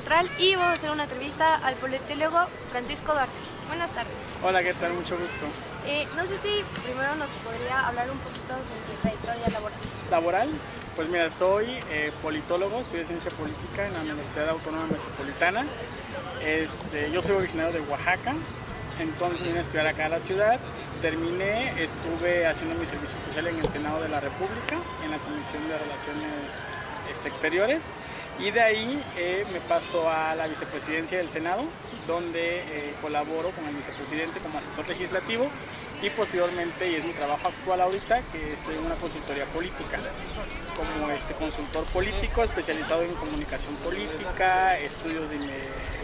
Central y vamos a hacer una entrevista al politólogo Francisco Duarte. Buenas tardes. Hola, ¿qué tal? Mucho gusto. No sé si primero nos podría hablar un poquito de su trayectoria laboral. ¿Laboral? Pues mira, soy politólogo, estudio ciencia política en la Universidad Autónoma Metropolitana. Yo soy originario de Oaxaca, entonces vine a estudiar acá a la ciudad. Terminé, estuve haciendo mi servicio social en el Senado de la República, en la Comisión de Relaciones Exteriores, y de ahí me paso a la vicepresidencia del Senado, donde colaboro con el vicepresidente como asesor legislativo, y posteriormente, y es mi trabajo actual ahorita, que estoy en una consultoría política, como consultor político especializado en comunicación política, estudios de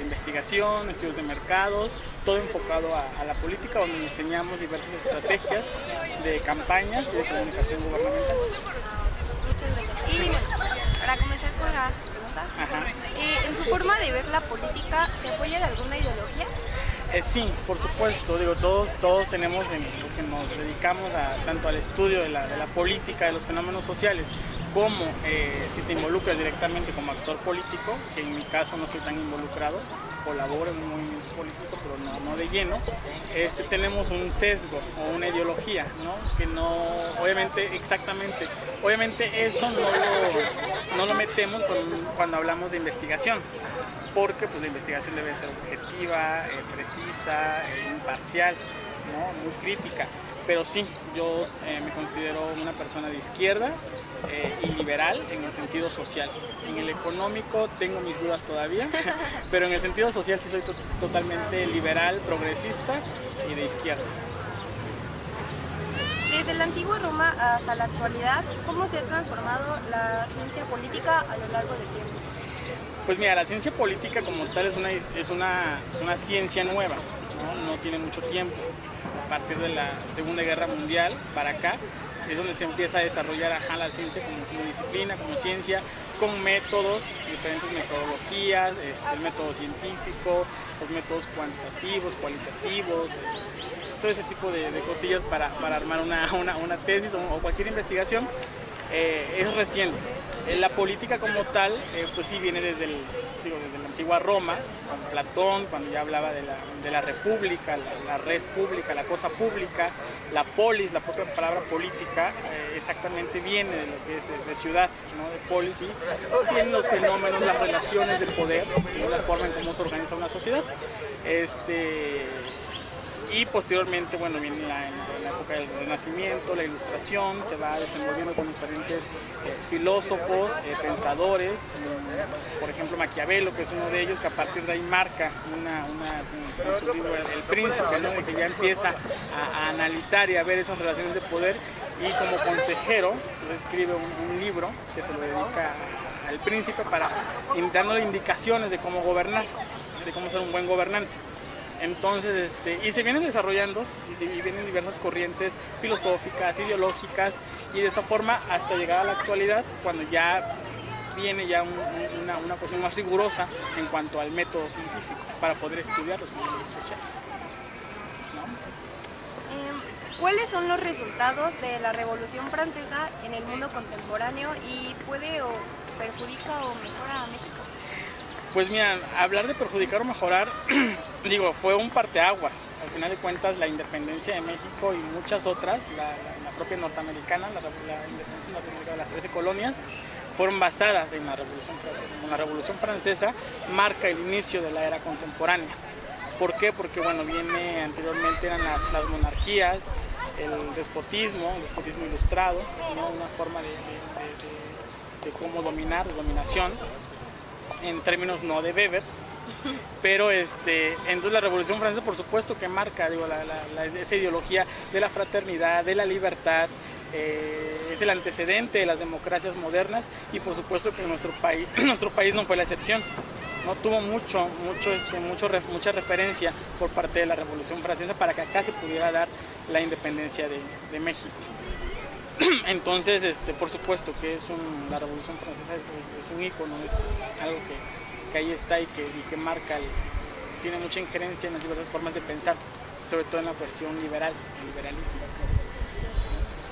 investigación, estudios de mercados, todo enfocado a la política, donde enseñamos diversas estrategias de campañas y de comunicación gubernamental. Muchas gracias. Y bueno, para comenzar con las preguntas, en su forma de ver la política, ¿se apoya de alguna ideología? Sí, por supuesto. Digo, todos tenemos, los que nos dedicamos tanto al estudio de la política, de los fenómenos sociales, como si te involucras directamente como actor político, que en mi caso no estoy tan involucrado, colaboro en un movimiento político, pero no de lleno, tenemos un sesgo o una ideología, ¿no? Que no, obviamente, eso no lo metemos cuando hablamos de investigación, porque pues la investigación debe ser objetiva, precisa, imparcial, ¿no? Muy crítica. Pero sí, yo me considero una persona de izquierda y liberal en el sentido social. En el económico tengo mis dudas todavía, pero en el sentido social sí soy totalmente liberal, progresista y de izquierda. Desde la antigua Roma hasta la actualidad, ¿cómo se ha transformado la ciencia política a lo largo del tiempo? Pues mira, la ciencia política como tal es una ciencia nueva, no tiene mucho tiempo. A partir de la Segunda Guerra Mundial para acá es donde se empieza a desarrollar la ciencia como disciplina, como ciencia, con métodos, diferentes metodologías, el método científico, los métodos cuantitativos, cualitativos, todo ese tipo de cosillas para armar una tesis o cualquier investigación. Es reciente. La política como tal, pues sí viene desde la antigua Roma, con Platón, cuando ya hablaba de la república, la res pública, la cosa pública, la polis, la propia palabra política, exactamente viene de lo que es de ciudad, ¿no? De polis, y tiene los fenómenos, las relaciones de poder, ¿no? La forma en cómo se organiza una sociedad. Y posteriormente, bueno, viene en la época del Renacimiento, la Ilustración, se va desenvolviendo con diferentes filósofos, pensadores, por ejemplo Maquiavelo, que es uno de ellos, que a partir de ahí marca en su libro El Príncipe, ¿no? Que ya empieza a analizar y a ver esas relaciones de poder, y como consejero pues, escribe un libro que se lo dedica al príncipe para dándole indicaciones de cómo gobernar, de cómo ser un buen gobernante. Entonces, y se vienen desarrollando y vienen diversas corrientes filosóficas, ideológicas, y de esa forma hasta llegar a la actualidad, cuando ya viene una cuestión más rigurosa en cuanto al método científico para poder estudiar los fenómenos sociales, ¿no? ¿Cuáles son los resultados de la Revolución Francesa en el mundo contemporáneo y puede o perjudica o mejora a México? Pues mira, hablar de perjudicar o mejorar, fue un parteaguas. Al final de cuentas, la independencia de México y muchas otras, la propia norteamericana, la independencia norteamericana de las 13 colonias, fueron basadas en la Revolución Francesa. La Revolución Francesa marca el inicio de la era contemporánea. ¿Por qué? Porque anteriormente eran las monarquías, el despotismo ilustrado, ¿no? Una forma de cómo dominar, de dominación, en términos no de Weber, pero entonces la Revolución Francesa por supuesto que marca esa ideología de la fraternidad, de la libertad, es el antecedente de las democracias modernas, y por supuesto que nuestro país no fue la excepción. No tuvo mucha referencia por parte de la Revolución Francesa para que acá se pudiera dar la independencia de México. Entonces, por supuesto que la Revolución Francesa es un ícono, es algo que ahí está y que marca, tiene mucha injerencia en las diversas formas de pensar, sobre todo en la cuestión liberal, el liberalismo.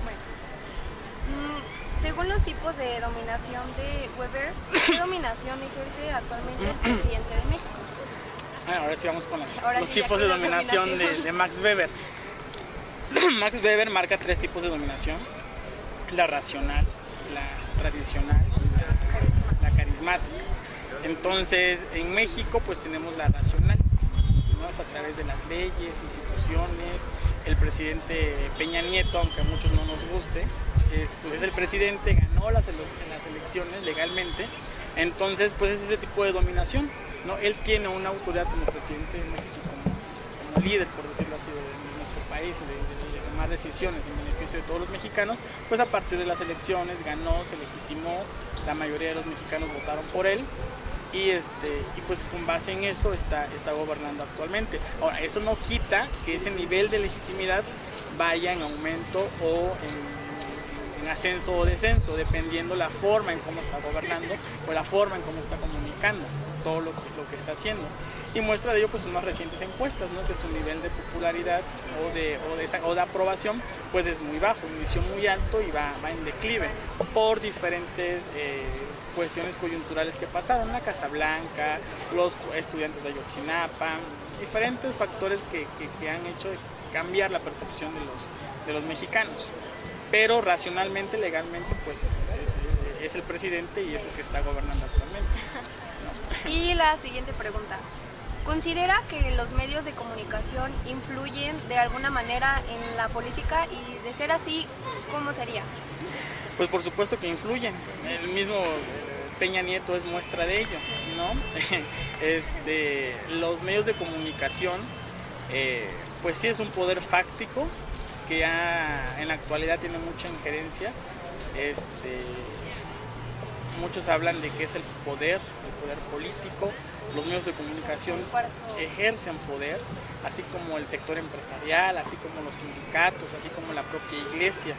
Bueno, según los tipos de dominación de Weber, ¿qué dominación ejerce actualmente el presidente de México? Ahora sí vamos con los sí, tipos de dominación de Max Weber. Max Weber marca 3 tipos de dominación: la racional, la tradicional y la carismática. Entonces, en México pues tenemos la racional, ¿no? Es a través de las leyes, instituciones. El presidente Peña Nieto, aunque a muchos no nos guste, pues es el presidente, ganó las elecciones legalmente. Entonces, pues es ese tipo de dominación, ¿no? Él tiene una autoridad como presidente de México, como líder, por decirlo así, de nuestro país, de tomar decisiones en beneficio de todos los mexicanos. Pues a partir de las elecciones ganó, se legitimó, la mayoría de los mexicanos votaron por él. Y pues con base en eso está gobernando actualmente. Ahora, eso no quita que ese nivel de legitimidad vaya en aumento o en ascenso o descenso, dependiendo la forma en cómo está gobernando o la forma en cómo está comunicando todo lo que está haciendo. Y muestra de ello pues unas recientes encuestas, ¿no? Que su nivel de popularidad o de aprobación pues es muy bajo, inició muy alto y va en declive por diferentes cuestiones coyunturales que pasaron, la Casa Blanca, los estudiantes de Ayotzinapa, diferentes factores que han hecho cambiar la percepción de los mexicanos. Pero racionalmente, legalmente, pues es el presidente y es el que está gobernando actualmente, ¿no? Y la siguiente pregunta: ¿considera que los medios de comunicación influyen de alguna manera en la política? Y de ser así, ¿cómo sería? Pues por supuesto que influyen. El mismo Peña Nieto es muestra de ello, ¿no? Los medios de comunicación, pues sí es un poder fáctico que ya en la actualidad tiene mucha injerencia. Muchos hablan de que es el poder político. Los medios de comunicación ejercen poder, así como el sector empresarial, así como los sindicatos, así como la propia iglesia.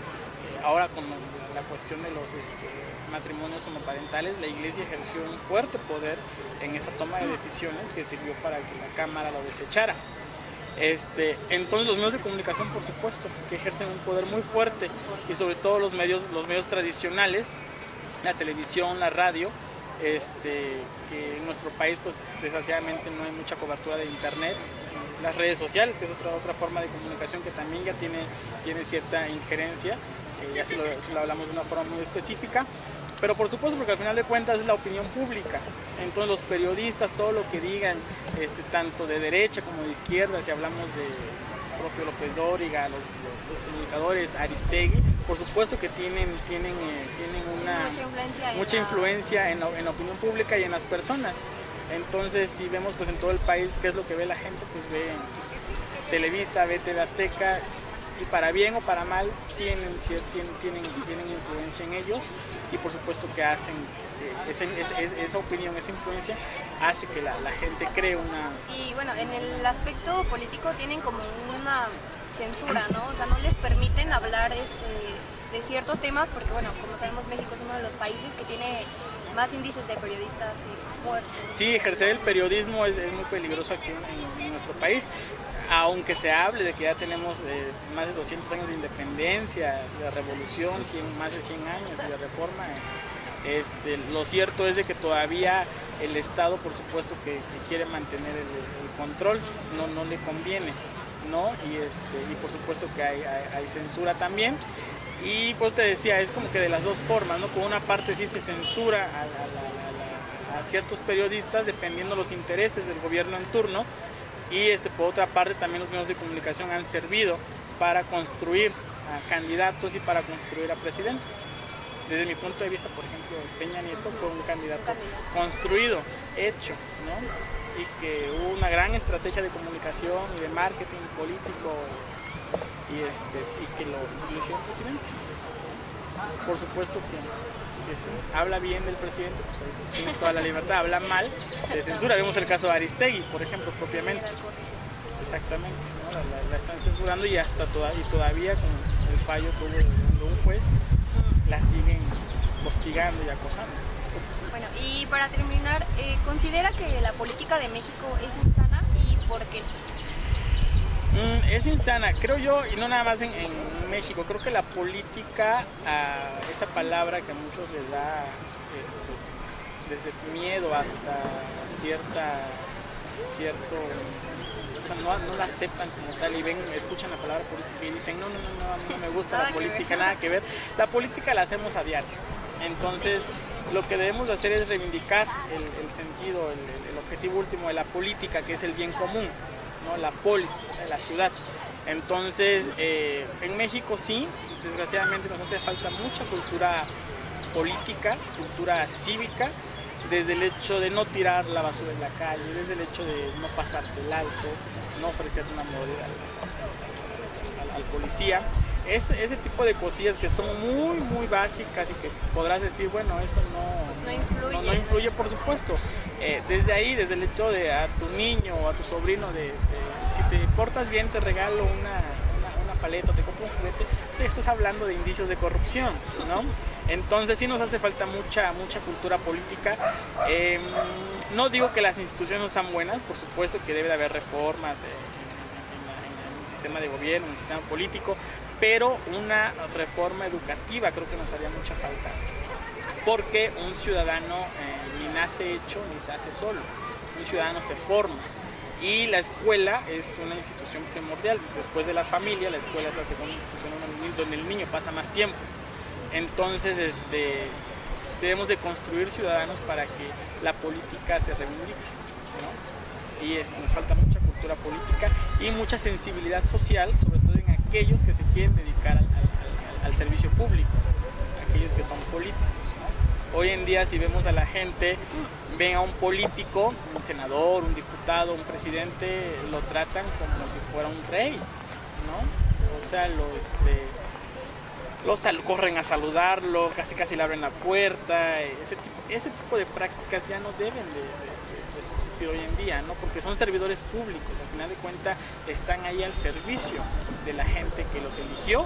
Ahora con la cuestión de los matrimonios homoparentales, la iglesia ejerció un fuerte poder en esa toma de decisiones que sirvió para que la Cámara lo desechara. Entonces los medios de comunicación, por supuesto, que ejercen un poder muy fuerte, y sobre todo los medios tradicionales, la televisión, la radio, que en nuestro país pues desgraciadamente no hay mucha cobertura de internet, las redes sociales, que es otra forma de comunicación que también ya tiene cierta injerencia, ya si lo hablamos de una forma muy específica. Pero por supuesto, porque al final de cuentas es la opinión pública. Entonces los periodistas, todo lo que digan, tanto de derecha como de izquierda, si hablamos de propio López Dóriga, los comunicadores, Aristegui, por supuesto que tienen mucha influencia en la opinión pública y en las personas. Entonces, si vemos pues en todo el país qué es lo que ve la gente, pues ve Televisa, ve TV Azteca, y para bien o para mal tienen influencia en ellos, y por supuesto que hacen esa opinión, esa influencia hace que la gente cree una... Y bueno, en el aspecto político tienen como una censura, ¿no? O sea, no les permiten hablar de ciertos temas, porque bueno, como sabemos, México es uno de los países que tiene más índices de periodistas muertos. Sí, ejercer el periodismo es muy peligroso aquí en nuestro país. Aunque se hable de que ya tenemos más de 200 años de independencia, de revolución, más de 100 años de reforma, lo cierto es de que todavía el Estado, por supuesto, que quiere mantener el control, no le conviene, ¿no? Y por supuesto que hay censura también. Y pues te decía, es como que de las dos formas, ¿no? Por una parte sí se censura a ciertos periodistas dependiendo los intereses del gobierno en turno, y por otra parte también los medios de comunicación han servido para construir a candidatos y para construir a presidentes. Desde mi punto de vista, por ejemplo, Peña Nieto fue un candidato construido, hecho, ¿no? Y que hubo una gran estrategia de comunicación y de marketing político, y que lo hicieron presidente. Por supuesto que sí, habla bien del presidente, pues ahí tienes toda la libertad. Habla mal, de censura. Vemos el caso de Aristegui, por ejemplo, propiamente. Exactamente, ¿no? La están censurando, y todavía con el fallo que hubo de un juez, la siguen hostigando y acosando. Bueno, y para terminar, ¿considera que la política de México es insana, y por qué? Es insana, creo yo, y no nada más en México. Creo que la política, esa palabra que a muchos les da desde miedo hasta cierto, o sea, no la aceptan como tal y escuchan la palabra política y dicen no, a mí no me gusta la política, nada que ver. La política la hacemos a diario. Entonces, lo que debemos hacer es reivindicar el sentido, el objetivo último de la política, que es el bien común, ¿no? La polis, la ciudad. Entonces, en México sí, desgraciadamente nos hace falta mucha cultura política, cultura cívica, desde el hecho de no tirar la basura en la calle, desde el hecho de no pasarte el alto, no ofrecer una mordida al policía. Ese tipo de cosillas que son muy básicas y que podrás decir, bueno, eso no influye, por supuesto. Desde ahí, desde el hecho de a tu niño o a tu sobrino, si te portas bien te regalo una paleta, te compro un juguete, te estás hablando de indicios de corrupción, ¿no? Entonces sí nos hace falta mucha cultura política. No digo que las instituciones no sean buenas, por supuesto que debe de haber reformas en el sistema de gobierno, en el sistema político, pero una reforma educativa creo que nos haría mucha falta, porque un ciudadano ni nace hecho ni se hace solo, un ciudadano se forma y la escuela es una institución primordial. Después de la familia, la escuela es la segunda institución donde el niño pasa más tiempo. Entonces debemos de construir ciudadanos para que la política se reivindique, ¿no? Y nos falta mucha cultura política y mucha sensibilidad social, sobre todo en aquellos que se quieren dedicar al servicio público, aquellos que son políticos, ¿no? Hoy en día, si vemos a la gente, ven a un político, un senador, un diputado, un presidente, lo tratan como si fuera un rey, ¿no? O sea, corren a saludarlo, casi le abren la puerta. Ese tipo de prácticas ya no deben de subsistir hoy en día, ¿no? Porque son servidores públicos, al final de cuentas están ahí al servicio de la gente que los eligió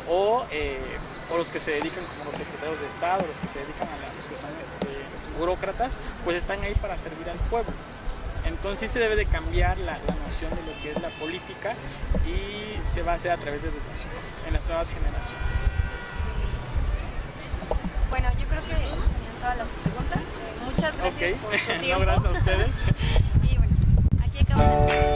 o los que se dedican como los secretarios de Estado, los que se dedican los que son burócratas, pues están ahí para servir al pueblo. Entonces sí se debe de cambiar la noción de lo que es la política y se va a hacer a través de educación en las nuevas generaciones. Bueno, yo creo que serían todas las preguntas. Muchas gracias por su tiempo. No, gracias a ustedes. Y bueno, aquí acabamos.